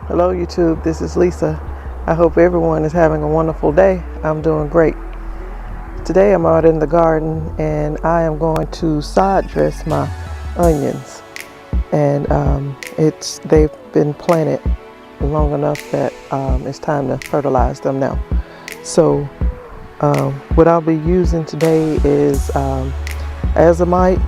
Hello YouTube, this is Lisa. I hope everyone is having a wonderful day. I'm doing great. Today I'm out in the garden and I am going to side dress my onions. And they've been planted long enough that it's time to fertilize them now. So what I'll be using today is azomite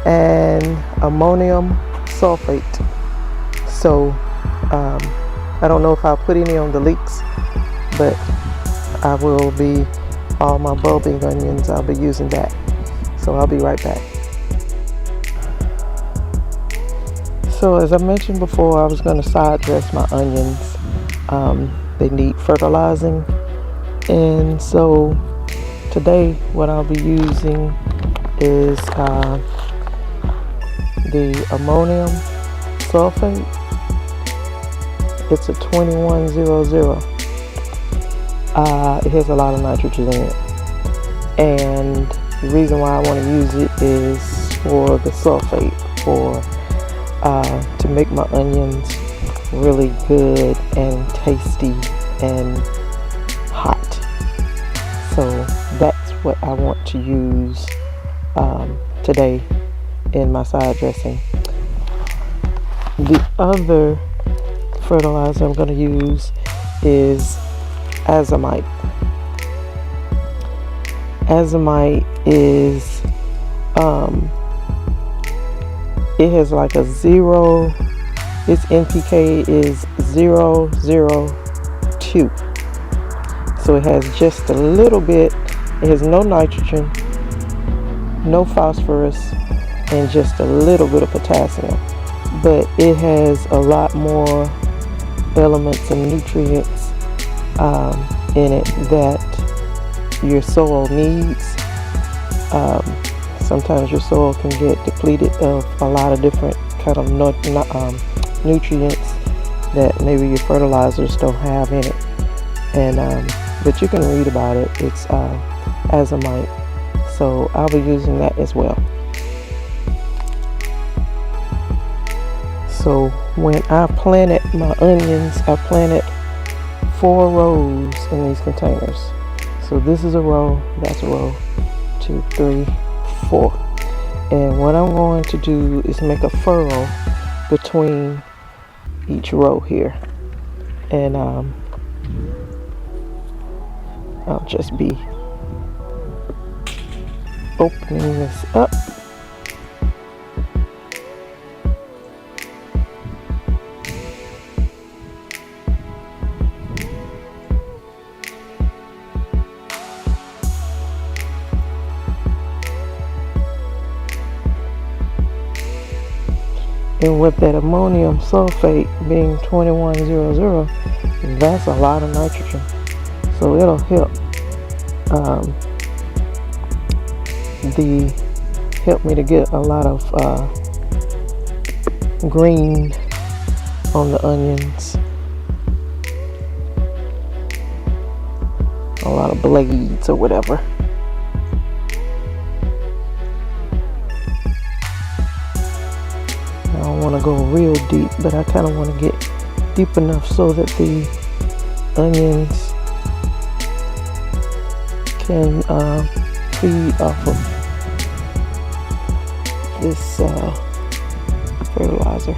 and ammonium sulfate. So I don't know if I'll put any on the leeks, but I will be, all my bulbing onions, I'll be using that. So I'll be right back. So as I mentioned before, I was going to side dress my onions. They need fertilizing. And so today what I'll be using is the ammonium sulfate. It's a 2100. It has a lot of nitrogen in it. And the reason why I want to use it is for the sulfate, to make my onions really good and tasty and hot. So that's what I want to use today in my side dressing. The other fertilizer I'm going to use is azomite. Azomite is it has like a 0, its NPK is 002. So it has just a little bit, it has no nitrogen, no phosphorus, and just a little bit of potassium. But it has a lot more elements and nutrients in it that your soil needs. Sometimes your soil can get depleted of a lot of different kind of nutrients that maybe your fertilizers don't have in it. And but you can read about it. It's azomite. So I'll be using that as well. So when I planted my onions, I planted 4 rows in these containers. So this is a row, that's a row, 2, 3, 4. And what I'm going to do is make a furrow between each row here. And I'll just be opening this up. And with that ammonium sulfate being 2100, that's a lot of nitrogen. So it'll help help me to get a lot of green on the onions. A lot of blades or whatever. I don't want to go real deep, but I kind of want to get deep enough so that the onions can feed off of this fertilizer.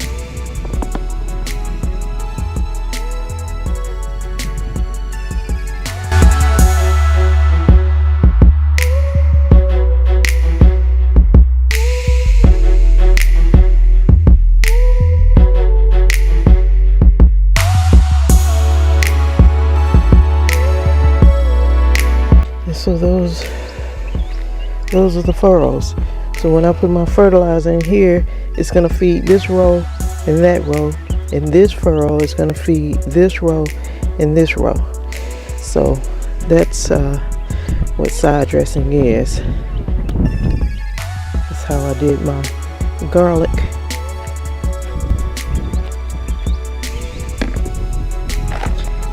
So those are the furrows. So when I put my fertilizer in here, it's going to feed this row and that row, and this furrow is going to feed this row and this row. So that's what side dressing is. That's how I did my garlic.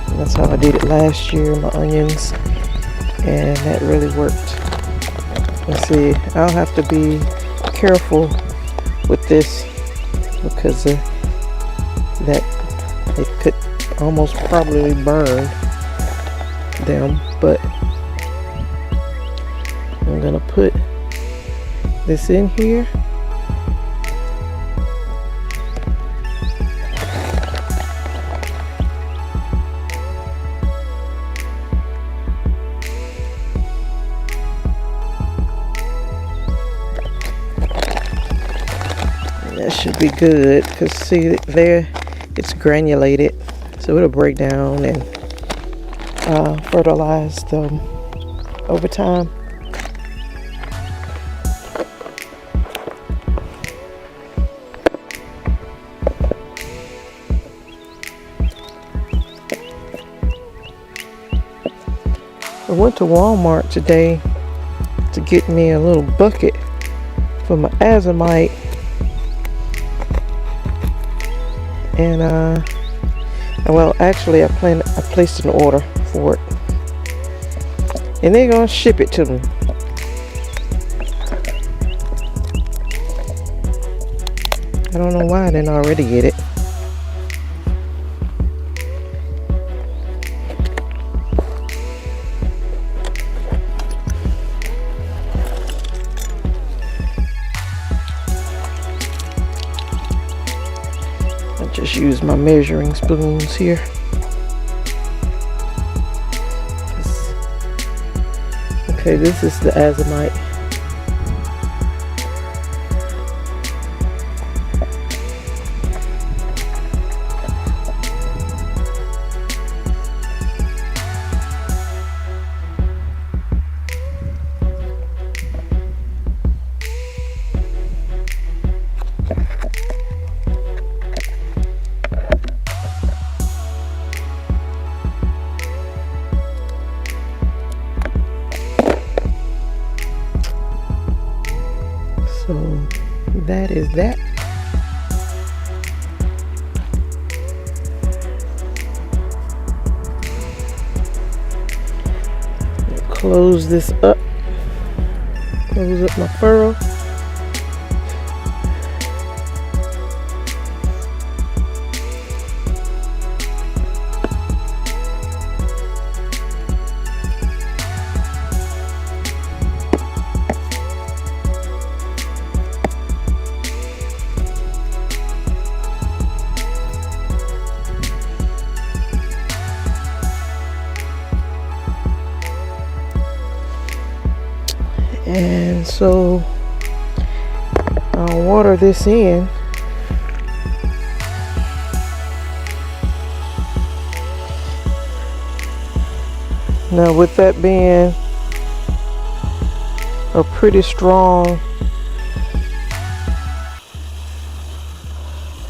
And that's how I did it last year, my onions. And that really worked. Let's see, I'll have to be careful with this because that It could almost probably burn them, but I'm gonna put this in here. That should be good, because see there, it's granulated, so it'll break down and fertilize them over time. I went to Walmart today to get me a little bucket for my azomite, and well, actually I placed an order for it, and they're gonna ship it to me. I don't know why I didn't already get it. Just use my measuring spoons here. Okay, this is the azomite. So that is that. Close this up. Close up my furrow. And so I'll water this in. Now, with that being a pretty strong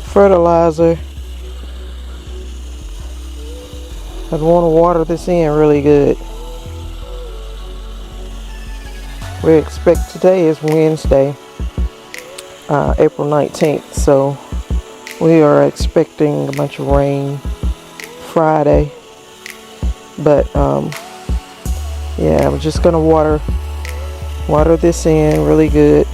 fertilizer, I'd want to water this in really good. We expect today is Wednesday, April 19th, so we are expecting a bunch of rain Friday. But yeah, I'm just gonna water this in really good.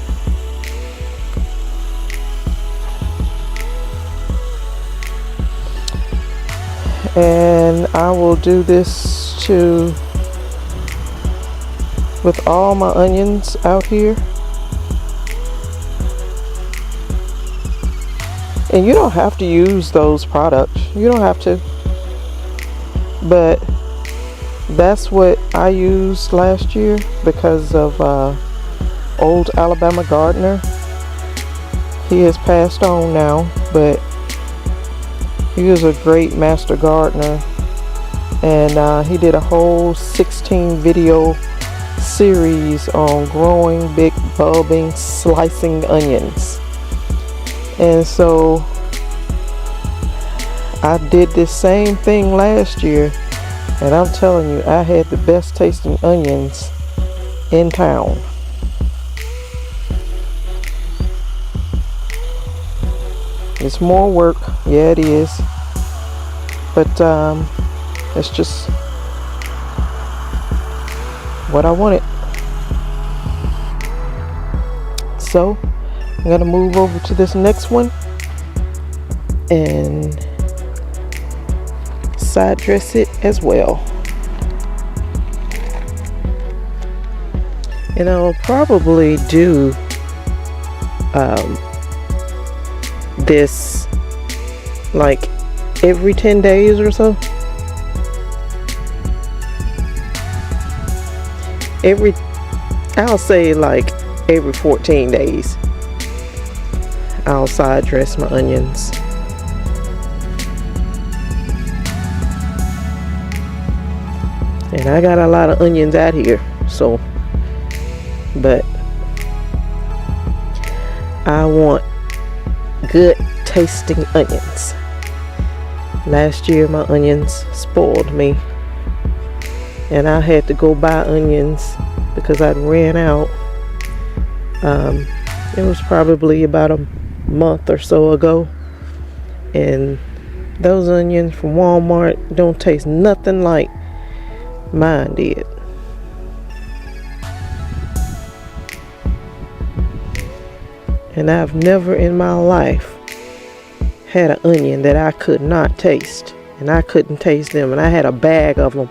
And I will do this with all my onions out here. And you don't have to use those products. You don't have to. But that's what I used last year because of old Alabama gardener. He has passed on now, but he was a great master gardener. And he did a whole 16 video series on growing big bulbing slicing onions. And so I did this same thing last year, and I'm telling you, I had the best tasting onions in town. It's more work, yeah it is, but it's just what I wanted. So I'm gonna move over to this next one and side dress it as well. And I'll probably do this like every 10 days or so. I'll say like every 14 days I'll side dress my onions. And I got a lot of onions out here, so, but I want good tasting onions. Last year my onions spoiled me, and I had to go buy onions because I'd ran out. It was probably about a month or so ago, and those onions from Walmart don't taste nothing like mine did. And I've never in my life had an onion that I could not taste, and I couldn't taste them, and I had a bag of them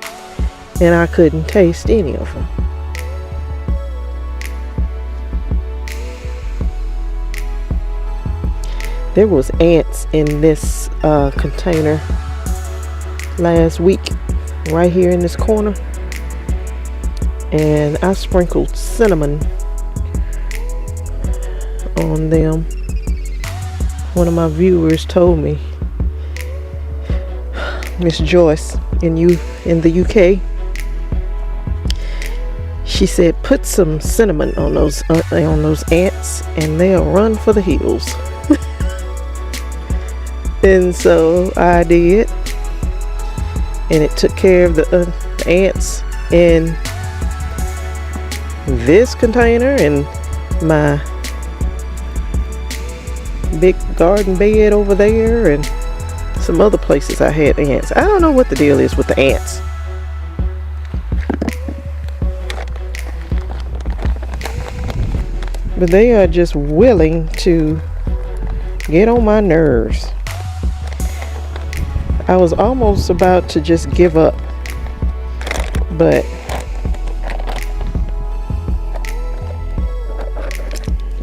and I couldn't taste any of them. There was ants in this container last week right here in this corner, and I sprinkled cinnamon on them. One of my viewers told me, Miss Joyce in the UK, she said put some cinnamon on those ants and they'll run for the hills. And so I did, and it took care of the ants in this container and my big garden bed over there and some other places I had ants. I don't know what the deal is with the ants. But they are just willing to get on my nerves. I was almost about to just give up, but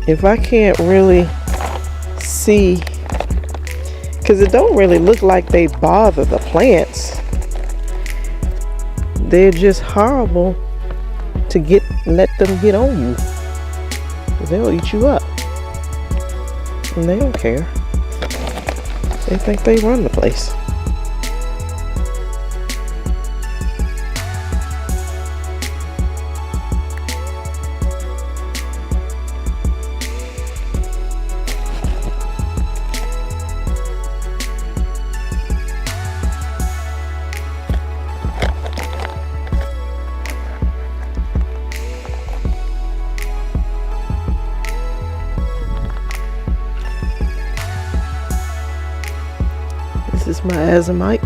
if I can't really see, because it don't really look like they bother the plants, they're just horrible to let them get on you. They'll eat you up, and they don't care. They think they run the place. This is my azomite.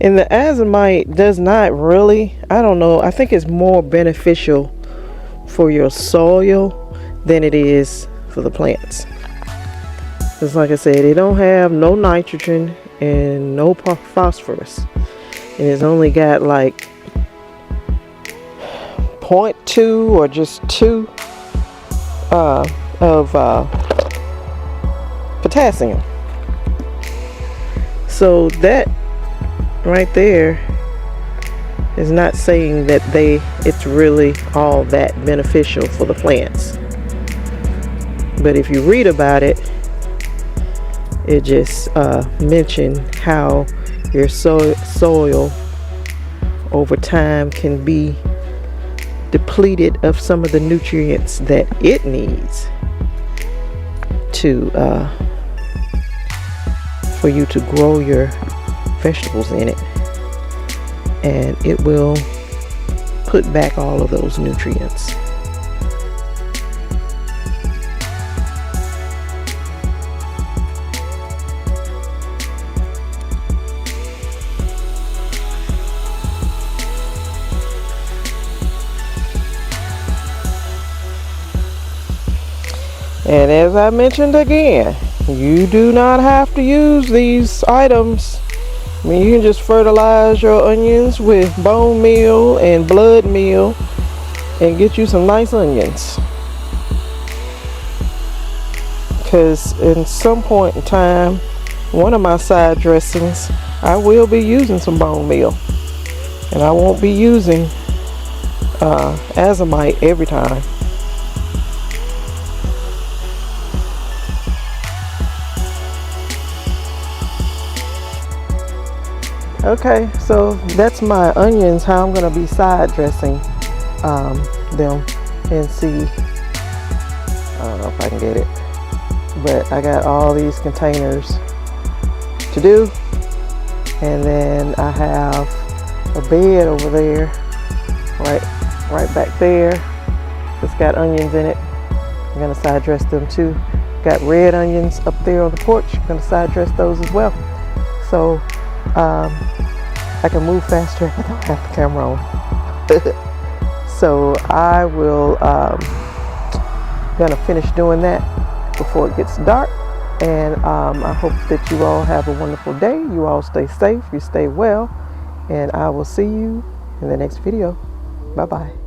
And the azomite does not really, I don't know, I think it's more beneficial for your soil than it is for the plants. Because like I said, it don't have no nitrogen and no phosphorus. And it's only got like 0.2 or just 2 of potassium. So that right there is not saying that it's really all that beneficial for the plants. But if you read about it, it just mentioned how your soil over time can be depleted of some of the nutrients that it needs to for you to grow your vegetables in it, and it will put back all of those nutrients. And as I mentioned again, you do not have to use these items. I mean, you can just fertilize your onions with bone meal and blood meal and get you some nice onions. Because in some point in time, one of my side dressings, I will be using some bone meal. And I won't be using azomite every time. Okay, so that's my onions, how I'm going to be side dressing them, and see, I don't know if I can get it, but I got all these containers to do, and then I have a bed over there, right back there, that's got onions in it. I'm going to side dress them too. Got red onions up there on the porch. I'm going to side dress those as well. So I can move faster if I don't have the camera on. So I will gonna finish doing that before it gets dark. And I hope that you all have a wonderful day. You all stay safe, you stay well, and I will see you in the next video. Bye bye.